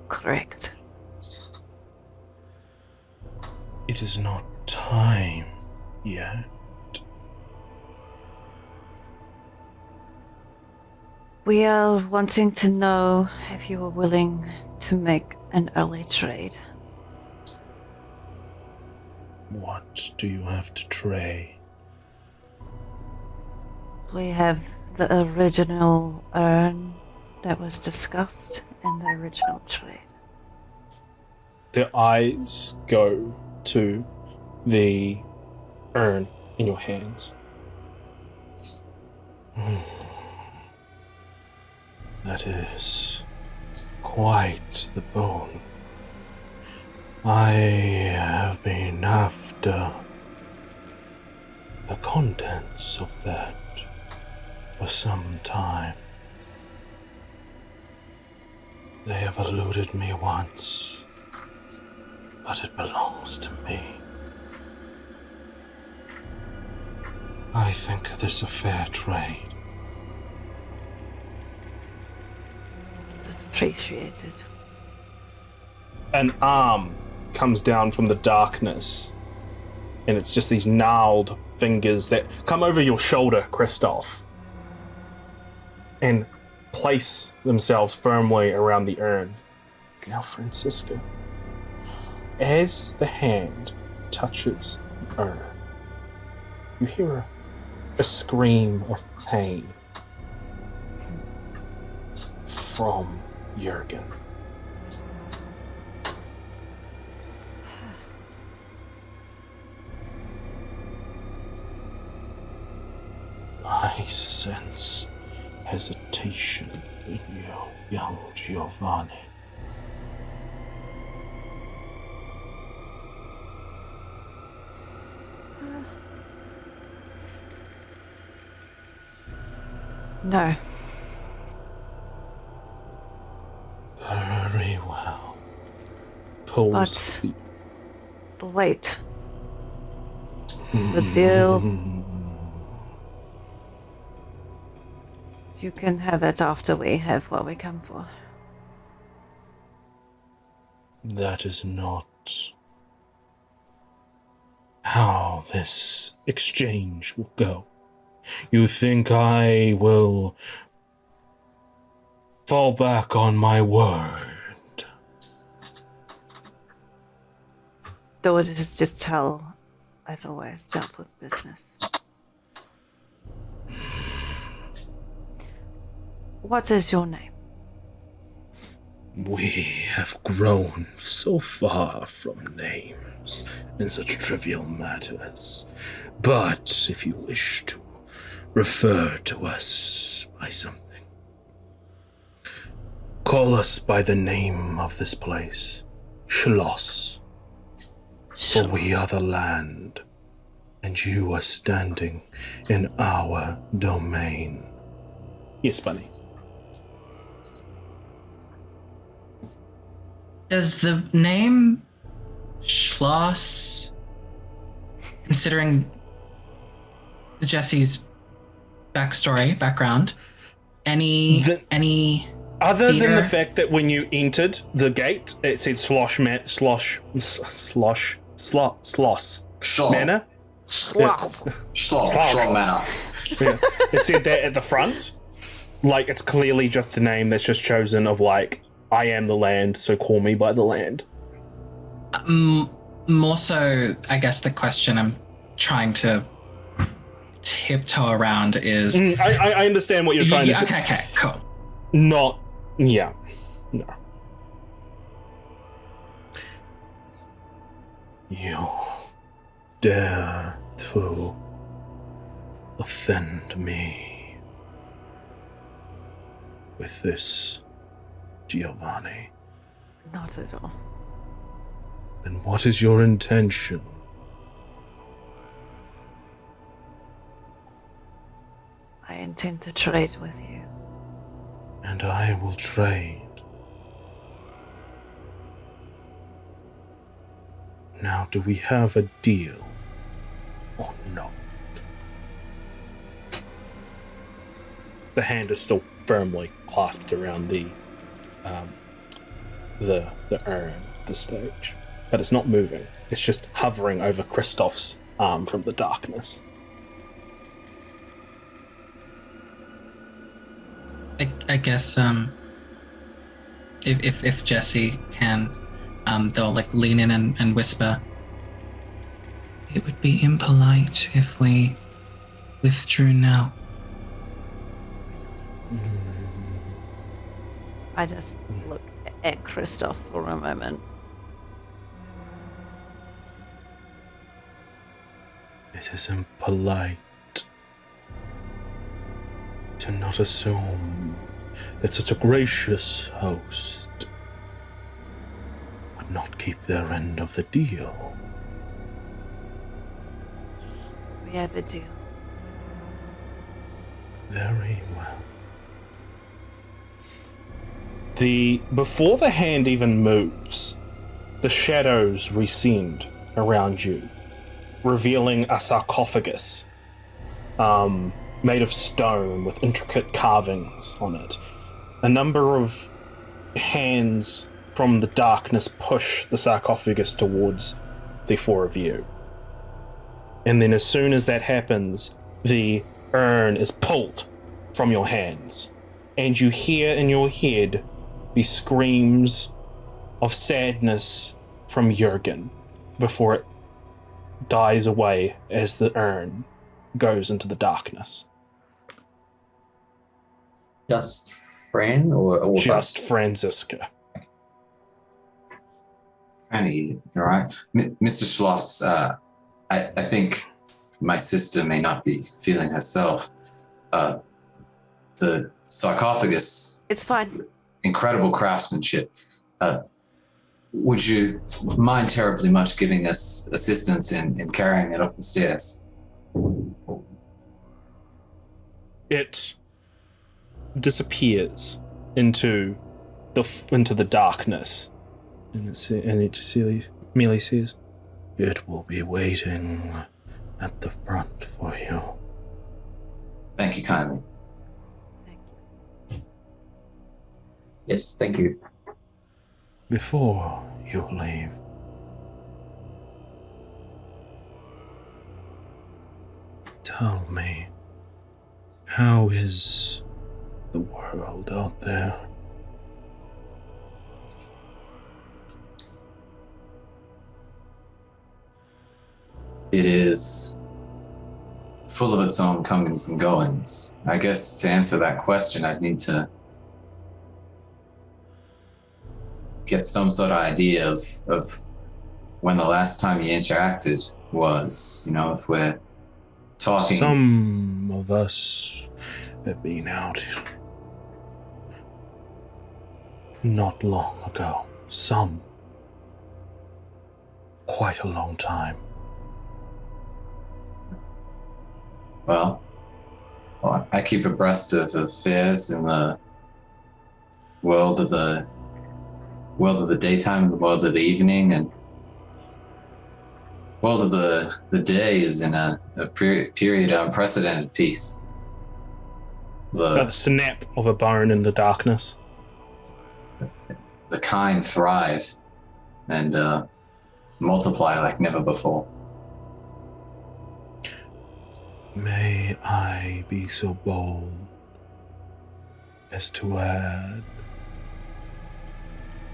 Correct. It is not time yet. We are wanting to know if you are willing to make an early trade. What do you have to trade? We have the original urn that was discussed in the original trade. Their eyes go to the urn in your hands. That is quite the bone. I have been after the contents of that for some time. They have eluded me once, but it belongs to me. I think this a fair trade. Just appreciate it. An arm comes down from the darkness, and it's just these gnarled fingers that come over your shoulder, Christoph, and place themselves firmly around the urn. Now, Francisca, as the hand touches the urn, you hear a scream of pain from Jurgen. I sense hesitation in you, young Giovanni. No. Very well. Pulls But wait. The deal You can have it after we have what we come for. That is not how this exchange will go. You think I will fall back on my word? Though it is just how I've always dealt with business. What is your name? We have grown so far from names in such trivial matters. But if you wish to refer to us by something, call us by the name of this place, Schloss. For we are the land, and you are standing in our domain. Yes, Bunny. Does the name Schloss, considering Jesse's background, any Other than theater? the fact that when you entered the gate, it said slosh manor. Schlong manor. Yeah. It said that at the front. Like, it's clearly just a name that's just chosen of, like, I am the land, so call me by the land. More so, I guess the question I'm trying to tiptoe around is... I understand what you're trying to say. Okay, cool. Not... Yeah. No. You dare to offend me with this, Giovanni? Not at all. Then what is your intention? I intend to trade with you. And I will trade. Now, do we have a deal or not? The hand is still firmly clasped around the urn at this stage, but it's not moving. It's just hovering over Kristoff's arm from the darkness. I guess if Jesse can, they'll like lean in and whisper. It would be impolite if we withdrew now. I just look at Kristoff for a moment. It is impolite to not assume that such a gracious host would not keep their end of the deal. We have a deal. Very well. Before the hand even moves, the shadows rescend around you, revealing a sarcophagus made of stone with intricate carvings on it. A number of hands from the darkness push the sarcophagus towards the four of you. And then as soon as that happens, the urn is pulled from your hands, and you hear in your head the screams of sadness from Jurgen before it dies away as the urn goes into the darkness. Just Fran or Just Franziska. Franny, you're right. Mr. Schloss, I think my sister may not be feeling herself. The sarcophagus, It's fine. incredible craftsmanship. Would you mind terribly much giving us assistance in carrying it up the stairs? It disappears into the darkness, and it merely says, "It will be waiting at the front for you." Thank you kindly. Thank you. Yes, thank you. Before you leave, tell me, how is the world out there? It is full of its own comings and goings. I guess to answer that question, I'd need to get some sort of idea of when the last time you interacted was, if we're talking. Some of us have been out not long ago. Some quite a long time. Well, I keep abreast of affairs in the world of the daytime and the world of the evening, and world of the day is in a period of unprecedented peace. The snap of a bone in the darkness. The kind thrive and multiply like never before. May I be so bold as to add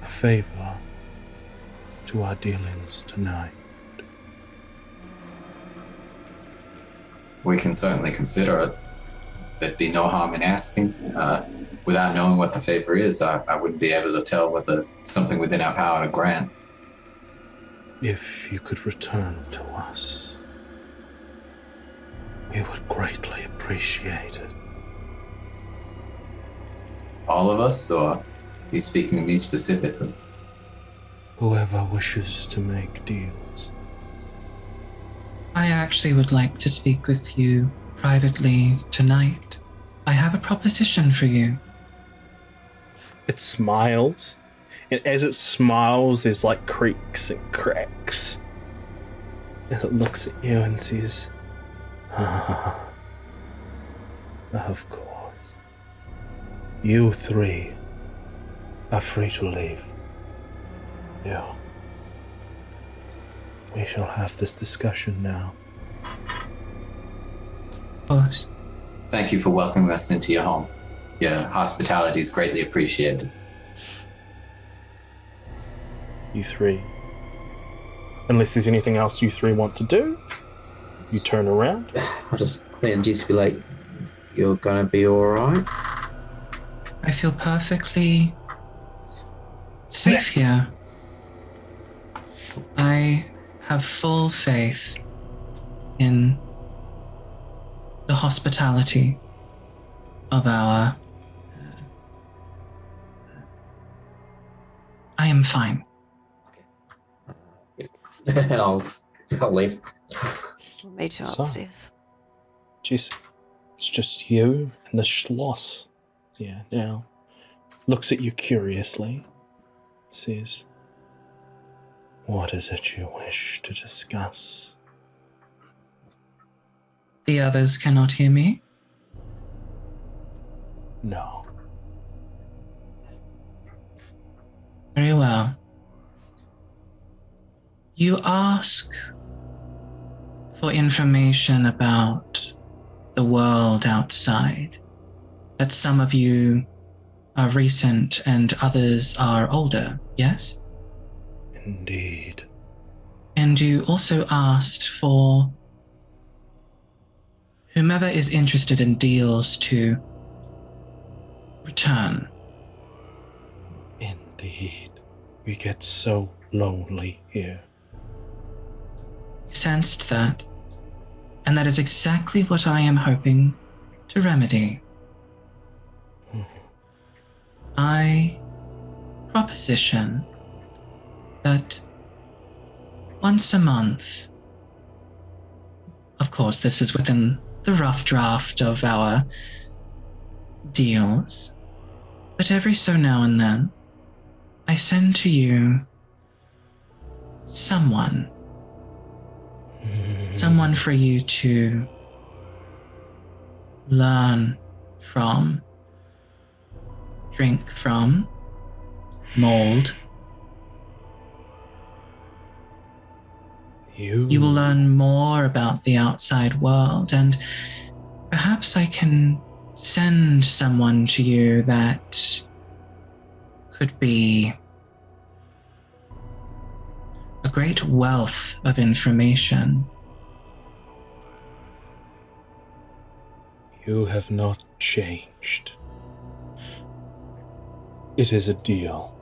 a favor to our dealings tonight? We can certainly consider it. There'd be no harm in asking. Without knowing what the favor is, I wouldn't be able to tell whether it's something within our power to grant. If you could return to us, we would greatly appreciate it. All of us, or are you speaking to me specifically? Whoever wishes to make deals. I actually would like to speak with you privately tonight. I have a proposition for you. It smiles, and as it smiles, there's like creaks and cracks. As it looks at you and says, of course. You three are free to leave. Yeah. We shall have this discussion now. Of course. Thank you for welcoming us into your home. Your hospitality is greatly appreciated. You three. Unless there's anything else you three want to do, you turn around. I'll just and just be like, "You're gonna be all right." I feel perfectly safe here. I have full faith in the hospitality of our... I am fine. And I'll leave. We'll meet you So- upstairs. Jesse, it's just you and the Schloss. Yeah, now. Looks at you curiously. Says, what is it you wish to discuss? The others cannot hear me. No. Very well. You ask for information about the world outside, but some of you are recent and others are older, yes? Indeed. And you also asked for whomever is interested in deals to return. Indeed. We get so lonely here. Sensed that, and that is exactly what I am hoping to remedy. I proposition that once a month, of course this is within the rough draft of our deals, but every so now and then, I send to you someone for you to learn from, drink from, mold. You will learn more about the outside world, and perhaps I can send someone to you that could be a great wealth of information. You have not changed. It is a deal.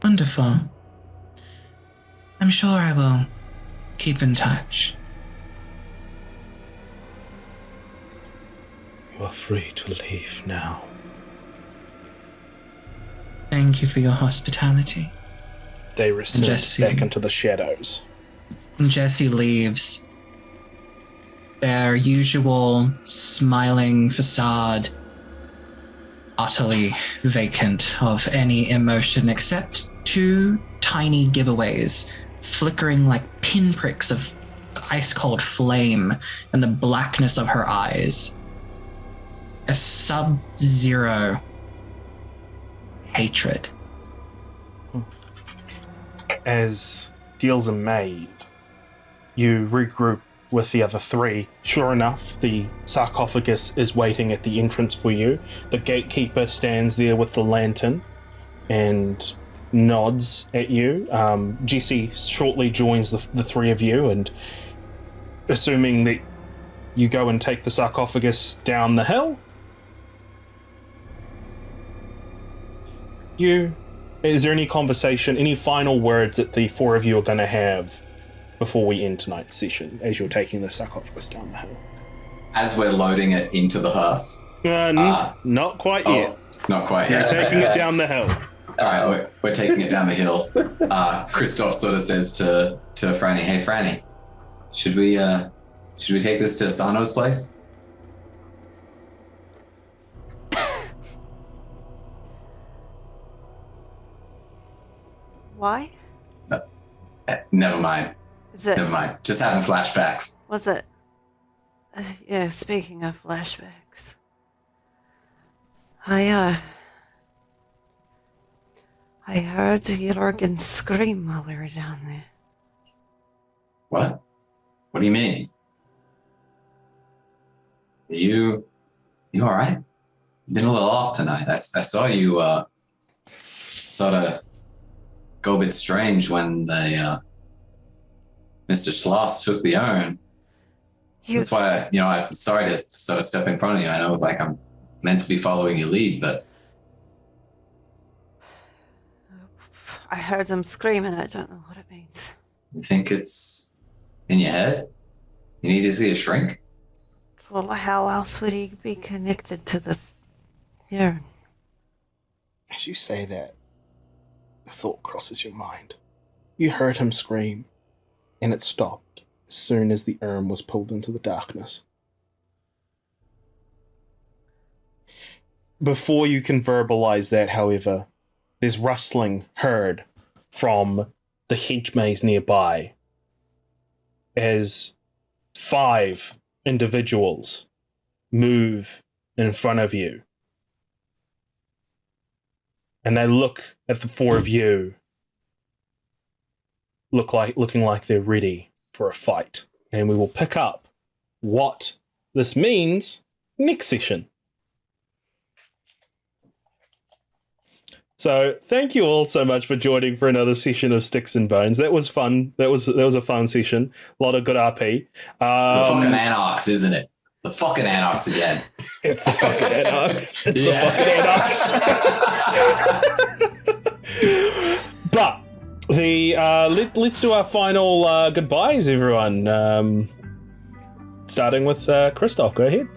Wonderful. I'm sure I will keep in touch. You are free to leave now. Thank you for your hospitality. They recede Jesse. back into the shadows. When Jesse leaves, their usual smiling facade utterly vacant of any emotion except two tiny giveaways flickering like pinpricks of ice-cold flame in the blackness of her eyes. A sub-zero hatred. As deals are made, you regroup with the other three. Sure enough, the sarcophagus is waiting at the entrance for you. The gatekeeper stands there with the lantern and nods at you. Jesse shortly joins the three of you, and assuming that you go and take the sarcophagus down the hill, is there any conversation, any final words that the four of you are going to have before we end tonight's session as you're taking the sarcophagus down the hill? As we're loading it into the hearse. Not quite yet. Oh, not quite You're yet. taking it down the hill. All right, we're taking it down the hill. Christoph sort of says to Franny, "Hey, Franny, should we take this to Asano's place?" Why? Never mind. Is it? Never mind. Just having flashbacks. Was it? Yeah. Speaking of flashbacks, I heard Jürgen scream while we were down there. What? What do you mean? Are you all right? You've been a little off tonight. I saw you sort of go a bit strange when Mr. Schloss took the urn. That's why, I'm sorry to sort of step in front of you. I know, like, I'm meant to be following your lead, but I heard him scream, and I don't know what it means. you think it's in your head? You need to see a shrink? Well, how else would he be connected to this urn? As you say that, a thought crosses your mind. You heard him scream, and it stopped as soon as the urn was pulled into the darkness. Before you can verbalize that, however, there's rustling heard from the hedge maze nearby as 5 individuals move in front of you. And they look at the 4 of you, looking like they're ready for a fight. And we will pick up what this means next session. So thank you all so much for joining for another session of Styx and Bones. That was fun. That was a fun session. A lot of good RP. It's the fucking Anarchs, isn't it? The fucking Anarchs again. It's the fucking Anarchs. It's Yeah. the fucking Anarchs. But let's do our final goodbyes, everyone. Starting with Christoph. Go ahead.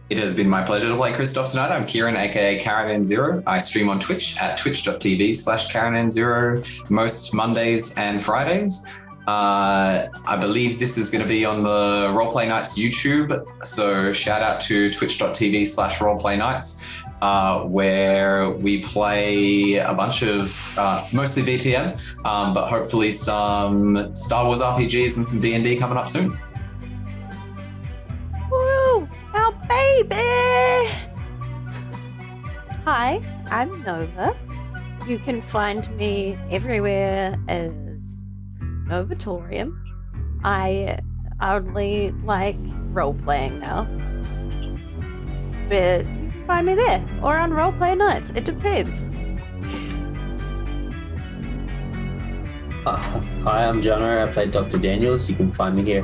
It has been my pleasure to play Christoph tonight. I'm Kieran, aka KarenN0. I stream on Twitch at twitch.tv/KarenN0 most Mondays and Fridays. I believe this is going to be on the Roleplay Nights YouTube. So shout out to twitch.tv/Roleplay Nights, where we play a bunch of mostly VTM, but hopefully some Star Wars RPGs and some D&D coming up soon. Woo! Our baby! Hi, I'm Nova. You can find me everywhere as Novatorium. I only like role-playing now. But you can find me there, or on roleplay nights. It depends. Hi, I'm Jono. I play Dr. Daniels. You can find me here.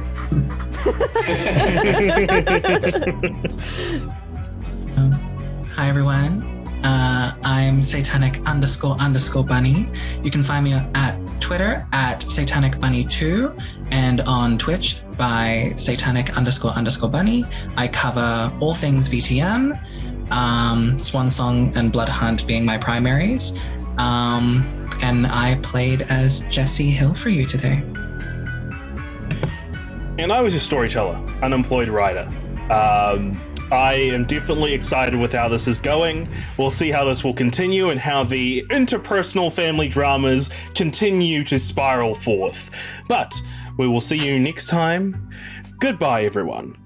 Hi everyone. I'm satanic__bunny. You can find me at Twitter at satanicbunny2 and on Twitch by satanic__bunny. I cover all things VTM, Swan Song and Blood Hunt being my primaries. And I played as Jesse Hill for you today. And I was a storyteller, unemployed writer. I am definitely excited with how this is going. We'll see how this will continue and how the interpersonal family dramas continue to spiral forth. But we will see you next time. Goodbye, everyone.